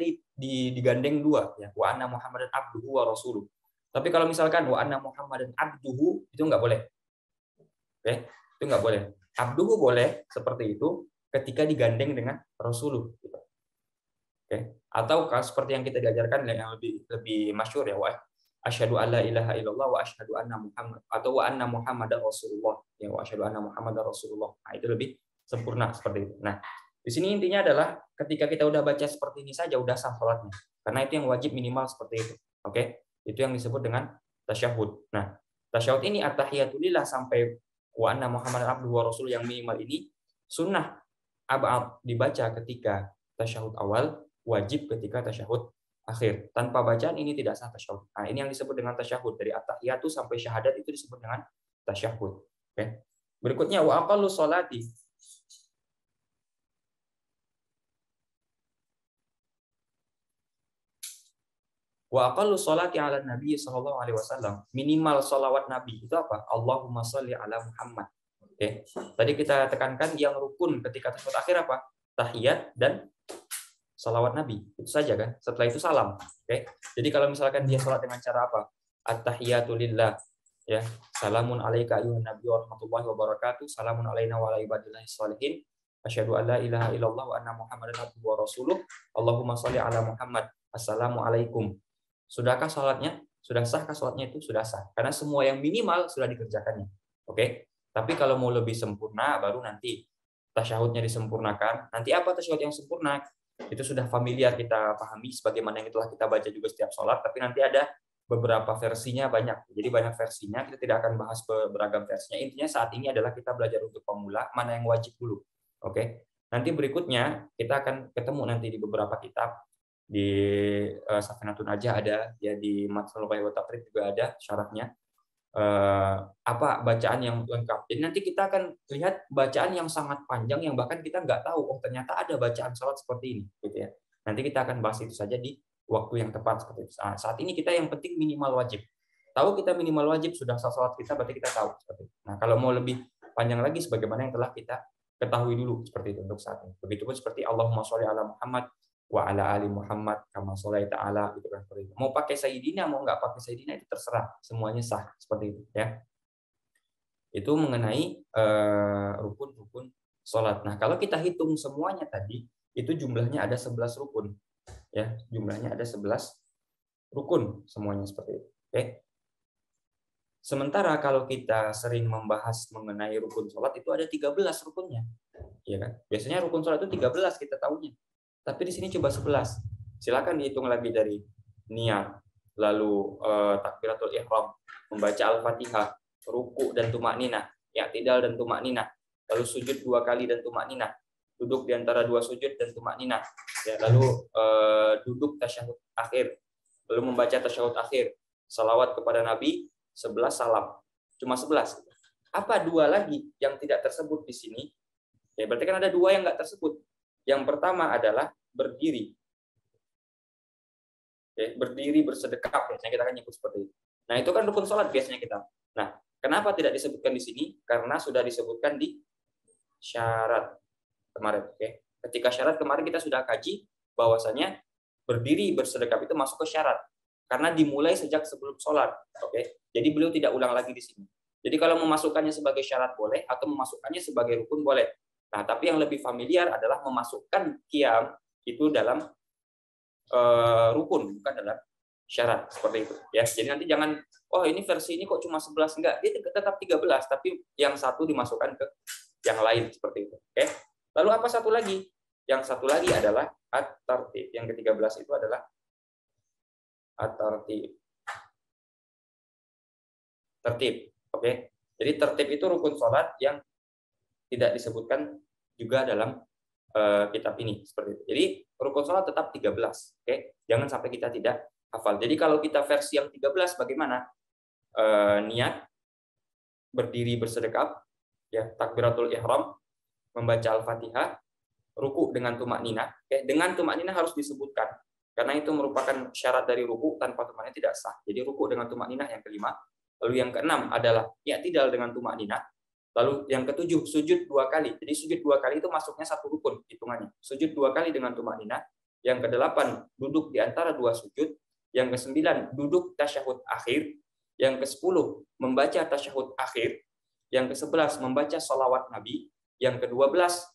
digandeng dua, ya. Wa anna muhammadan abduhu wa rasuluh. Tapi kalau misalkan wa anna muhammadan abduhu, itu nggak boleh. Oke, itu nggak boleh. Abduhu boleh seperti itu ketika digandeng dengan rasuluh. Oke. Atau seperti yang kita diajarkan yang lebih masyhur, ya, wa asyhadu alla ilaha illallah wa asyhadu anna muhammad, atau wa anna muhammadar rasulullah, ya, wa asyhadu anna muhammadar rasulullah. Nah, itu lebih sempurna seperti itu. Nah, di sini intinya adalah ketika kita udah baca seperti ini saja udah sah salatnya. Karena itu yang wajib minimal seperti itu. Oke? Itu yang disebut dengan tasyahud. Nah, Tasyahud ini at-tahiyatulillah sampai wa anna Muhammadan abduhu wa rasul yang minimal ini sunnah ab'ad dibaca ketika tasyahud awal, wajib ketika tasyahud akhir. Tanpa bacaan ini tidak sah tasyahud. Nah, ini yang disebut dengan tasyahud. Dari at-tahiyatu sampai syahadat itu disebut dengan tasyahud. Oke. Berikutnya wa aqallu sholati. Wa aqallu sholati ala Nabi sallallahu alaihi wasallam. Minimal sholawat Nabi itu apa? Allahumma sholli ala Muhammad. Oke. Tadi kita tekankan yang rukun ketika tasyahud akhir apa? Tahiyat dan sholawat Nabi. Itu saja kan. Setelah itu salam. Oke. Jadi kalau misalkan dia sholat dengan cara apa? At-tahiyatu lillah. Ya. Salamun alaika ayyuhan nabi wa rahmatullahi wa barakatuh. Salamun alaina wa ala ibadillahis sholihin. Asyhadu an la ilaha illallah wa anna Muhammadan abduhu wa rasuluh. Allahumma sholli ala Muhammad. Assalamualaikum. Sudahkah sholatnya? Sudah sahkah sholatnya itu? Sudah sah. Karena semua yang minimal sudah dikerjakannya. Oke. Tapi kalau mau lebih sempurna, baru nanti tasyahudnya disempurnakan. Nanti apa tasyahud yang sempurna? Itu sudah familiar kita pahami, sebagaimana yang telah kita baca juga setiap sholat. Tapi nanti ada beberapa versinya banyak. Jadi banyak versinya. Kita tidak akan bahas beragam versinya. Intinya saat ini adalah kita belajar untuk pemula, mana yang wajib dulu. Oke. Nanti berikutnya kita akan ketemu nanti di beberapa kitab. Di Safinatun Najah ada, ya di Matsalul Bayan wa Taqrib juga ada syaratnya. Apa bacaan yang lengkap. Jadi nanti kita akan lihat bacaan yang sangat panjang yang bahkan kita nggak tahu, oh ternyata ada bacaan salat seperti ini, gitu ya. Nanti kita akan bahas itu saja di waktu yang tepat seperti itu. Saat ini kita yang penting minimal wajib. Tahu kita minimal wajib sudah sah salat kita, berarti kita tahu seperti itu. Nah, kalau mau lebih panjang lagi sebagaimana yang telah kita ketahui dulu seperti itu untuk saat ini. Begitupun seperti Allahumma sholli ala Muhammad wa ala ali Muhammad kama sholaita ala, gitu kan. Mau pakai sayyidina mau nggak pakai sayyidina itu terserah, semuanya sah seperti itu ya. Itu mengenai rukun-rukun sholat. Nah, kalau kita hitung semuanya tadi itu jumlahnya ada 11 rukun ya, jumlahnya ada 11 rukun semuanya seperti itu. Oke. Sementara kalau kita sering membahas mengenai rukun sholat itu ada 13 rukunnya. Ya kan? Biasanya rukun sholat itu 13 kita tahunya. Tapi di sini coba 11. Silakan dihitung lagi dari niat, lalu takbiratul ihram, membaca Al-Fatihah, ruku dan tumakninah, i'tidal dan tumakninah, lalu sujud 2 kali dan tumakninah, duduk di antara 2 sujud dan tumakninah, ya, lalu duduk tasyahud akhir, lalu membaca tasyahud akhir, salawat kepada Nabi, 11 salam. Cuma 11. Apa 2 lagi yang tidak tersebut di sini? Ya, berarti kan ada 2 yang nggak tersebut. Yang pertama adalah berdiri. Oke, berdiri bersedekap, biasanya kita akan nyebut seperti itu. Nah, itu kan rukun sholat biasanya kita. Nah, kenapa tidak disebutkan di sini? Karena sudah disebutkan di syarat kemarin. Oke. Ketika syarat kemarin kita sudah kaji bahwasanya berdiri bersedekap itu masuk ke syarat. Karena dimulai sejak sebelum sholat. Oke. Jadi beliau tidak ulang lagi di sini. Jadi kalau memasukkannya sebagai syarat boleh, atau memasukkannya sebagai rukun boleh. Nah, tapi yang lebih familiar adalah memasukkan qiyam itu dalam rukun, bukan dalam syarat seperti itu. Ya, jadi nanti jangan, oh ini versi ini kok cuma 11, enggak, dia tetap 13, tapi yang satu dimasukkan ke yang lain seperti itu. Oke. Lalu apa satu lagi? Yang satu lagi adalah at-tartib. Yang ke-13 itu adalah at-tartib. Tertib. Oke. Jadi tertib itu rukun sholat yang tidak disebutkan juga dalam kitab ini seperti itu. Jadi rukun sholat tetap 13. Oke, jangan sampai kita tidak hafal. Jadi kalau kita versi yang 13 bagaimana? Niat, berdiri bersedekap, ya, takbiratul ihram, membaca Al-Fatihah, ruku dengan tumakninah. Oke, dengan tumakninah harus disebutkan karena itu merupakan syarat dari ruku, tanpa tumakninah tidak sah. Jadi ruku dengan tumakninah yang kelima. Lalu yang keenam adalah i'tidal dengan tumakninah. Lalu yang ketujuh, sujud 2 kali. Jadi sujud 2 kali itu masuknya satu rukun hitungannya. Sujud 2 kali dengan tumakninah. Yang ke-8, duduk di antara 2 sujud. Yang ke-9, duduk tasyahud akhir. Yang ke-10, membaca tasyahud akhir. Yang ke-11, membaca sholawat Nabi. Yang ke-12,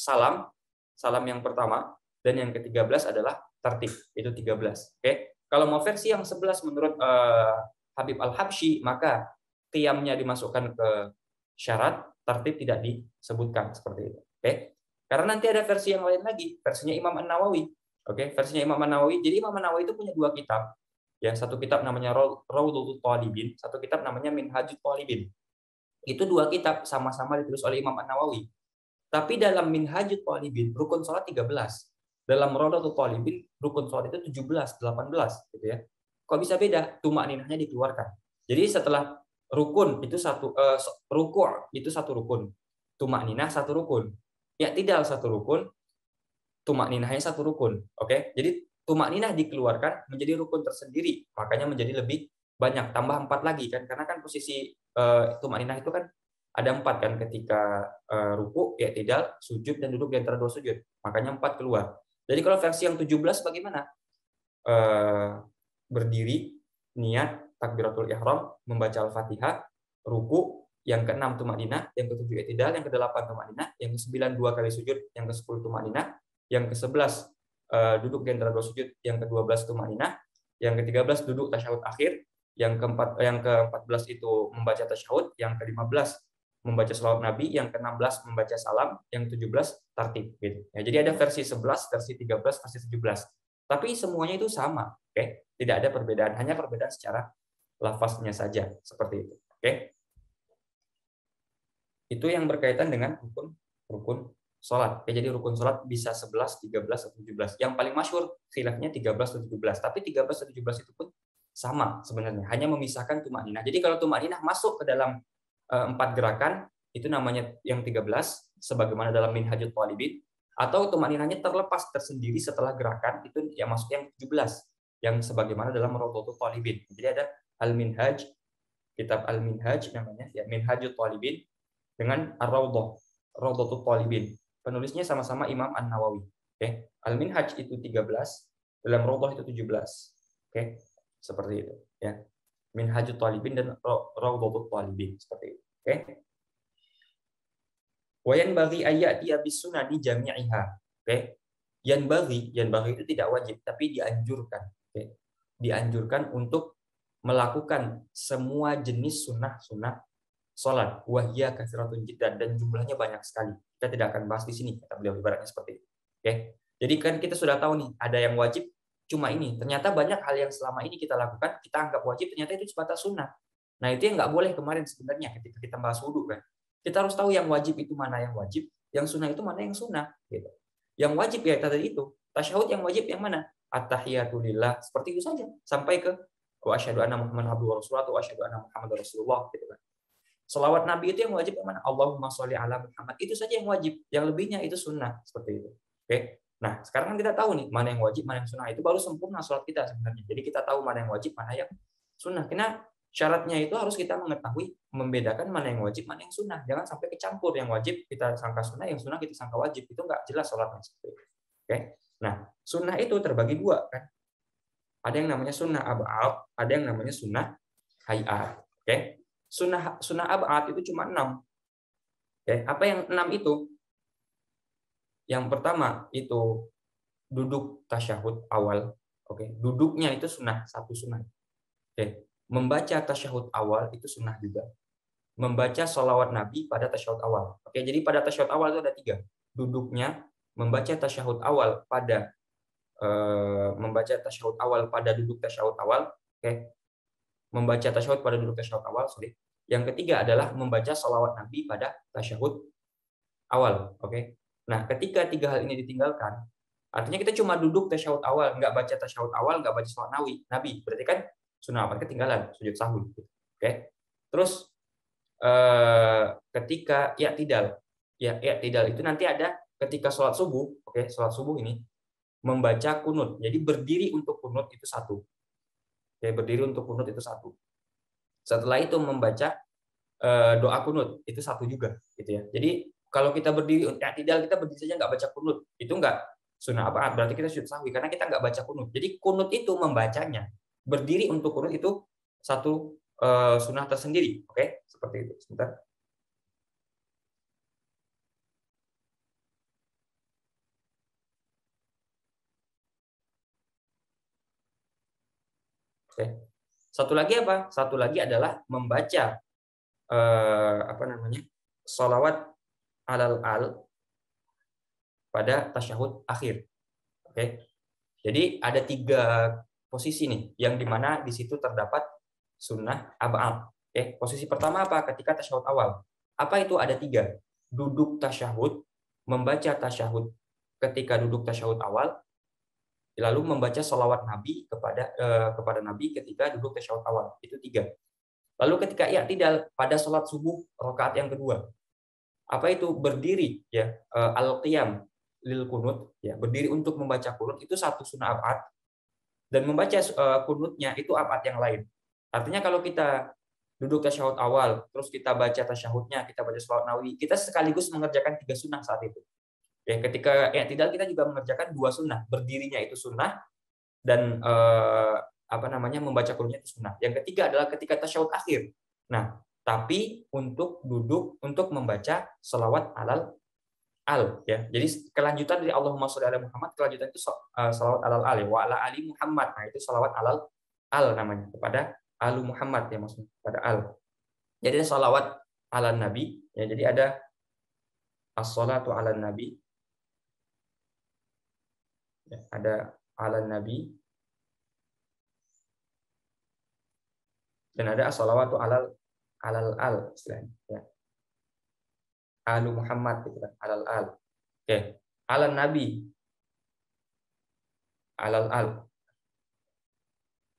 salam. Salam yang pertama. Dan yang ke-13 adalah tertib. Itu 13. Oke. Kalau mau versi yang 11 menurut Habib Al-Habsyi, maka qiyamnya dimasukkan ke syarat, tertib tidak disebutkan seperti itu. Oke. Karena nanti ada versi yang lain lagi, versinya Imam An-Nawawi. Oke, versinya Imam An-Nawawi. Jadi Imam An-Nawawi itu punya 2 kitab. Ya, satu kitab namanya Rawdatul Talibin, satu kitab namanya Minhajut Talibin. Itu dua kitab sama-sama ditulis oleh Imam An-Nawawi. Tapi dalam Minhajut Talibin rukun salat 13. Dalam Rawdatul Talibin rukun salat itu 17, 18 gitu ya. Kok bisa beda? Tumakninahnya dikeluarkan. Jadi setelah rukun itu ruku' itu satu rukun. Tumakninah satu rukun. I'tidal satu rukun, tumakninahnya satu rukun. Oke? Jadi tumakninah dikeluarkan menjadi rukun tersendiri. Makanya menjadi lebih banyak, tambah 4 lagi kan, karena kan posisi tumakninah itu kan ada 4 kan, ketika ruku, i'tidal, sujud dan duduk di antara dua sujud. Makanya 4 keluar. Jadi kalau versi yang 17 bagaimana? Berdiri, niat, takbiratul ihram, membaca Al-Fatihah, ruku, yang ke-6 tumakninah, yang ke-7 i'tidal, yang ke-8 tumakninah, yang ke-9 2 kali sujud, yang ke-10 tumakninah, yang ke-11 duduk di antara dua sujud, yang ke-12 tumakninah, yang ke-13 duduk tasyahud akhir, yang ke-14 itu membaca tasyahud, yang ke-15 membaca shalawat Nabi, yang ke-16 membaca salam, yang ke-17 tartib gitu. Ya, jadi ada versi 11, versi 13, versi 17. Tapi semuanya itu sama, oke? Tidak ada perbedaan, hanya perbedaan secara lafaznya saja seperti itu, oke? Itu yang berkaitan dengan rukun salat. Jadi rukun salat bisa 11, 13 atau 17. Yang paling masyhur khilafnya 13 atau 17. Tapi 13 atau 17 itu pun sama sebenarnya, hanya memisahkan tumakninah. Jadi kalau tumakninah masuk ke dalam 4 gerakan, itu namanya yang 13 sebagaimana dalam Minhajut Talibin, atau tumakninahnya terlepas tersendiri setelah gerakan, itu yang masuk yang 17 yang sebagaimana dalam Rawdatul Talibin. Jadi ada Al-Minhaj, kitab Al-Minhaj namanya, ya Minhajut Talibin dengan Ar-Rawdah, Rawdatul Talibin. Penulisnya sama-sama Imam An-Nawawi. Oke. Al-Minhaj itu 13, dalam Rawdah itu 17. Oke. Seperti itu, ya. Minhajut Talibin dan Rawdatul Talibin seperti itu. Oke. Wa yanbaghi ayyati bis-sunani jami'iha. Oke. Yanbaghi itu tidak wajib tapi dianjurkan. Oke. Dianjurkan untuk melakukan semua jenis sunnah-sunnah salat. Wahya katsiratun jiddan, dan jumlahnya banyak sekali. Kita tidak akan bahas di sini, kata beliau, ibaratnya seperti itu. Oke. Jadi kan kita sudah tahu nih, ada yang wajib cuma ini. Ternyata banyak hal yang selama ini kita lakukan, kita anggap wajib, ternyata itu sebatas sunnah. Nah, itu yang nggak boleh kemarin sebenarnya ketika kita bahas wudu kan. Kita harus tahu yang wajib itu mana yang wajib, yang sunnah itu mana yang sunnah. Gitu. Yang wajib ya tadi itu. Tasyahud yang wajib yang mana? At-tahiyatu lillah. Seperti itu saja. Sampai ke wa asyhadu anna Muhammadan abduhu wa rasuluhu, wa asyhadu anna Muhammadar rasulullah. Gitu kan. Selawat Nabi itu yang wajib yang mana? Allahumma sholli ala Muhammad. Itu saja yang wajib. Yang lebihnya itu sunnah. Seperti itu. Oke. Nah, sekarang kita tahu nih, mana yang wajib, mana yang sunnah. Itu baru sempurna sholat kita sebenarnya. Jadi kita tahu mana yang wajib, mana yang sunnah. Karena syaratnya itu harus kita mengetahui, membedakan mana yang wajib, mana yang sunnah. Jangan sampai kecampur. Yang wajib kita sangka sunnah, yang sunnah kita sangka wajib. Itu nggak jelas sholatnya. Oke. Nah, sunnah itu terbagi dua kan. Ada yang namanya sunnah ab'ad, ada yang namanya sunnah hay'at. Oke. Sunnah ab'ad itu cuma 6. Oke. Apa yang 6 itu? Yang pertama itu duduk tasyahud awal. Oke. Duduknya itu sunnah, satu sunnah. Oke. Membaca tasyahud awal itu sunnah juga. Membaca sholawat Nabi pada tasyahud awal. Oke, jadi pada tasyahud awal itu ada 3. Duduknya, membaca tasyahud awal pada duduk tasyahud awal. Oke. Membaca tasyahud pada duduk tasyahud awal, sorry. Yang ketiga adalah membaca sholawat Nabi pada tasyahud awal. Oke. Nah, ketika 3 hal ini ditinggalkan, artinya kita cuma duduk tasyahud awal, nggak baca tasyahud awal, nggak baca sholawat Nabi. Berarti kan sunnah apa? Ketinggalan, sujud sahwi. Oke. Terus ketika i'tidal itu nanti ada ketika sholat subuh. Oke, sholat subuh ini membaca kunut. Jadi berdiri untuk kunut itu 1. Oke, berdiri untuk kunut itu 1. Setelah itu membaca doa kunut itu 1 juga, gitu ya. Jadi kalau kita berdiri i'tidal, kita berdiri saja nggak baca kunut, itu nggak sunnah apa? Berarti kita sujud sahwi karena kita nggak baca kunut. Jadi kunut itu membacanya, berdiri untuk kunut itu 1 sunnah tersendiri. Oke, seperti itu. Sebentar. Oke. Satu lagi apa? Satu lagi adalah membaca sholawat alal pada tasyahud akhir. Oke. Jadi ada 3 posisi nih, yang dimana di situ terdapat sunnah ab'ad. Oke, posisi pertama apa? Ketika tasyahud awal. Apa itu? Ada 3. Duduk tasyahud, membaca tasyahud ketika duduk tasyahud awal, lalu membaca sholawat Nabi kepada Nabi ketika duduk tasyahud awal. Itu 3. Lalu ketika i'tidal pada sholat subuh rakaat yang kedua. Apa itu? Berdiri, ya, al-qiyam lil kunut, ya, berdiri untuk membaca kunut itu satu sunnah ab'ad, dan membaca kunutnya itu ab'ad yang lain. Artinya kalau kita duduk tasyahud awal, terus kita baca tasyahudnya, kita baca sholawat Nabi, kita sekaligus mengerjakan 3 sunnah saat itu. Ya, ketika i'tidal kita juga mengerjakan 2 sunnah, berdirinya itu sunnah, dan membaca kunutnya itu sunnah. Yang ketiga adalah ketika tasyahud akhir. Nah, tapi untuk duduk untuk membaca sholawat alal al, ya. Jadi kelanjutan dari Allahumma sholli ala Muhammad, kelanjutan itu sholawat alal al, ya, wa ala ali Muhammad. Nah, itu sholawat alal al namanya, kepada alu Muhammad, ya, maksudnya pada al. Jadi ada sholawat ala Nabi, ya. Jadi ada as-sholatu ala Nabi, ya, ada ala Nabi, dan ada as-sholawatu alal al istilahnya, ya. Alu Muhammad, gitu kan, alal al. Oke, alal Nabi, alal al.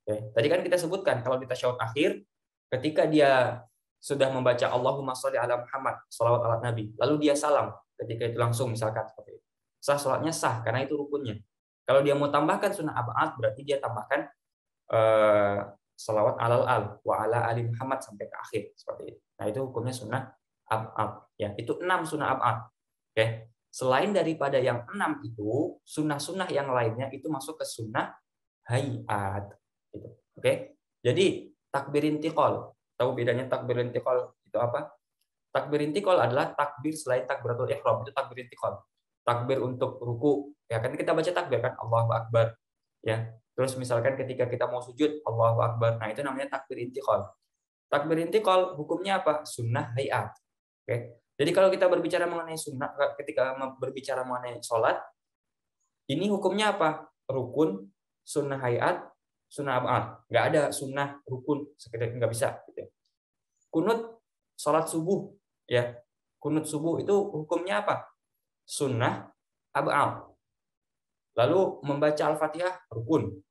Oke, tadi kan kita sebutkan kalau di tasyahud akhir, ketika dia sudah membaca Allahumma sholli ala Muhammad, sholawat ala Nabi, lalu dia salam ketika itu langsung, misalkan seperti itu. Sah sholatnya sah karena itu rukunnya. Kalau dia mau tambahkan sunnah ab'ad, berarti dia tambahkan sholawat alal al wa ala ali Muhammad sampai ke akhir, seperti itu. Nah, itu hukumnya sunnah ab'ad, ya. Itu 6 sunnah ab'ad. Oke. Selain daripada yang 6 itu, sunnah-sunnah yang lainnya itu masuk ke sunnah hayat. Gitu. Oke. Jadi takbir intiqal. Tahu bedanya takbir intiqal itu apa? Takbir intiqal adalah takbir selain takbiratul ihram, itu takbir intiqal. Takbir untuk ruku, ya kan kita baca takbir kan, Allahu Akbar, ya. Terus misalkan ketika kita mau sujud, Allahu Akbar. Nah, itu namanya takbir intiqal. Takbir intiqal hukumnya apa? Sunnah hayat. Oke. Jadi kalau kita berbicara mengenai sunnah, ketika berbicara mengenai sholat, ini hukumnya apa? Rukun, sunnah hayat, sunnah ab'ad. Nggak ada sunnah rukun, sekedar nggak bisa. Gitu. Kunut sholat subuh, ya. Kunut subuh itu hukumnya apa? Sunnah ab'ad. Lalu membaca Al-Fatihah rukun.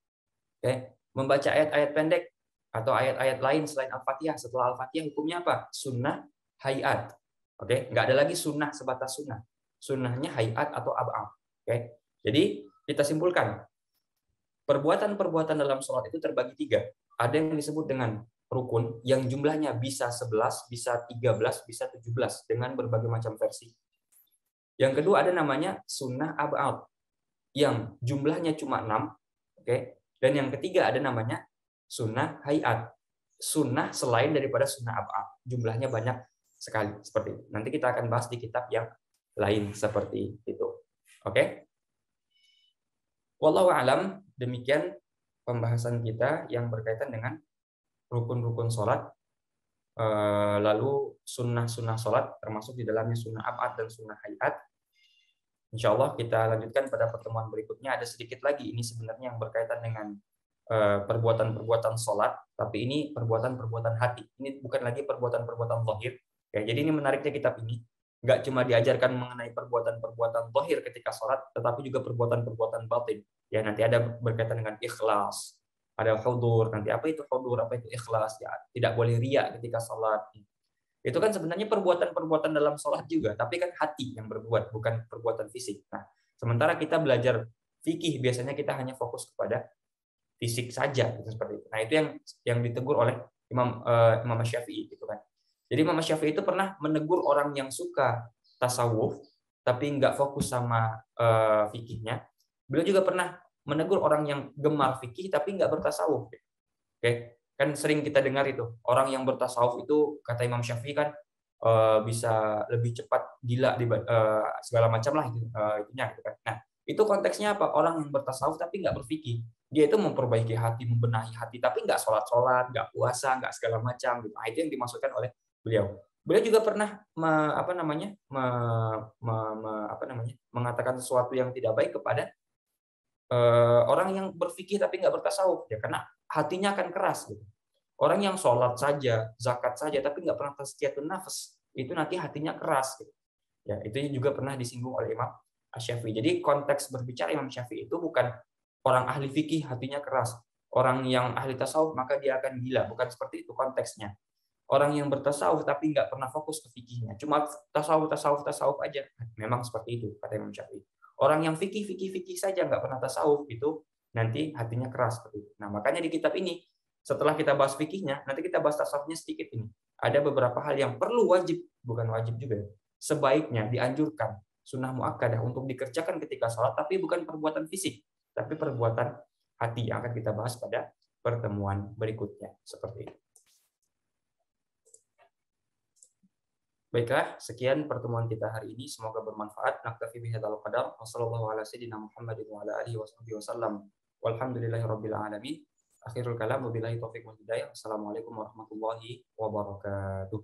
Oke. Membaca ayat-ayat pendek atau ayat-ayat lain selain Al-Fatihah setelah Al-Fatihah hukumnya apa? Sunnah hayat. Oke, nggak ada lagi sunnah sebatas sunnah. Sunnahnya hayat atau ab'ad. Oke. Jadi kita simpulkan, perbuatan-perbuatan dalam sholat itu terbagi 3. Ada yang disebut dengan rukun, yang jumlahnya bisa 11, bisa 13, bisa 17, dengan berbagai macam versi. Yang kedua ada namanya sunnah ab'ad, yang jumlahnya cuma 6. Oke. Dan yang ketiga ada namanya sunnah hayat, sunnah selain daripada sunnah ab'ad. Jumlahnya banyak sekali, seperti itu. Nanti kita akan bahas di kitab yang lain seperti itu. Oke? Wallahu a'lam, demikian pembahasan kita yang berkaitan dengan rukun-rukun sholat, lalu sunnah-sunnah sholat, termasuk di dalamnya sunnah ab'ad dan sunnah hayat. Insya Allah kita lanjutkan pada pertemuan berikutnya. Ada sedikit lagi, ini sebenarnya yang berkaitan dengan perbuatan-perbuatan sholat, tapi ini perbuatan-perbuatan hati. Ini bukan lagi perbuatan-perbuatan zahir. Ya, jadi ini menariknya kitab ini. Nggak cuma diajarkan mengenai perbuatan-perbuatan zahir ketika sholat, tetapi juga perbuatan-perbuatan batin. Ya, nanti ada berkaitan dengan ikhlas, ada hudur. Nanti apa itu hudur, apa itu ikhlas? Ya, tidak boleh riya ketika sholat. Itu kan sebenarnya perbuatan-perbuatan dalam sholat juga, tapi kan hati yang berbuat, bukan perbuatan fisik. Nah, sementara kita belajar fikih, biasanya kita hanya fokus kepada fisik saja, gitu, seperti itu. Nah, itu yang ditegur oleh Imam Syafi'i, gitu kan. Jadi Imam Syafi'i itu pernah menegur orang yang suka tasawuf, tapi nggak fokus sama fikihnya. Beliau juga pernah menegur orang yang gemar fikih, tapi nggak bertasawuf. Oke. Kan sering kita dengar itu, orang yang bertasawuf itu, kata Imam Syafi'i kan, bisa lebih cepat gila, segala macam lah itunya, gitu kan. Nah, itu konteksnya apa? Orang yang bertasawuf tapi nggak berfikih. Dia itu memperbaiki hati, membenahi hati, tapi nggak sholat-sholat, nggak puasa, nggak segala macam. Gitu. Nah, itu yang dimaksudkan oleh beliau. Beliau juga pernah mengatakan sesuatu yang tidak baik kepada orang yang berfikih tapi nggak bertasawuf, ya karena hatinya akan keras gitu. Orang yang sholat saja, zakat saja, tapi nggak pernah tazkiyatun nafs, itu nanti hatinya keras gitu. Ya, itu juga pernah disinggung oleh Imam Asy-Syafi'i. Jadi konteks berbicara Imam Syafi'i itu bukan orang ahli fikih hatinya keras, orang yang ahli tasawuf maka dia akan gila, bukan seperti itu konteksnya. Orang yang bertasawuf tapi nggak pernah fokus ke fikihnya, cuma tasawuf aja, memang seperti itu kata Imam Syafi'i. Orang yang fikih saja nggak pernah tasawuf itu nanti hatinya keras seperti itu. Nah makanya di kitab ini setelah kita bahas fikihnya, nanti kita bahas tasawufnya sedikit ini. Ada beberapa hal yang perlu wajib, bukan wajib juga. Sebaiknya dianjurkan sunnah muakkadah untuk dikerjakan ketika sholat, tapi bukan perbuatan fisik, tapi perbuatan hati yang akan kita bahas pada pertemuan berikutnya. Seperti itu. Baiklah, sekian pertemuan kita hari ini. Semoga bermanfaat. Naktafi bihadzal qadar. Wassallallahu ala sayyidina Muhammadin wa ala alihi wasallam. Walhamdulillahirabbil alamin. Akhirul kalam, wabillahi taufiq wal hidayah. Assalamualaikum warahmatullahi wabarakatuh.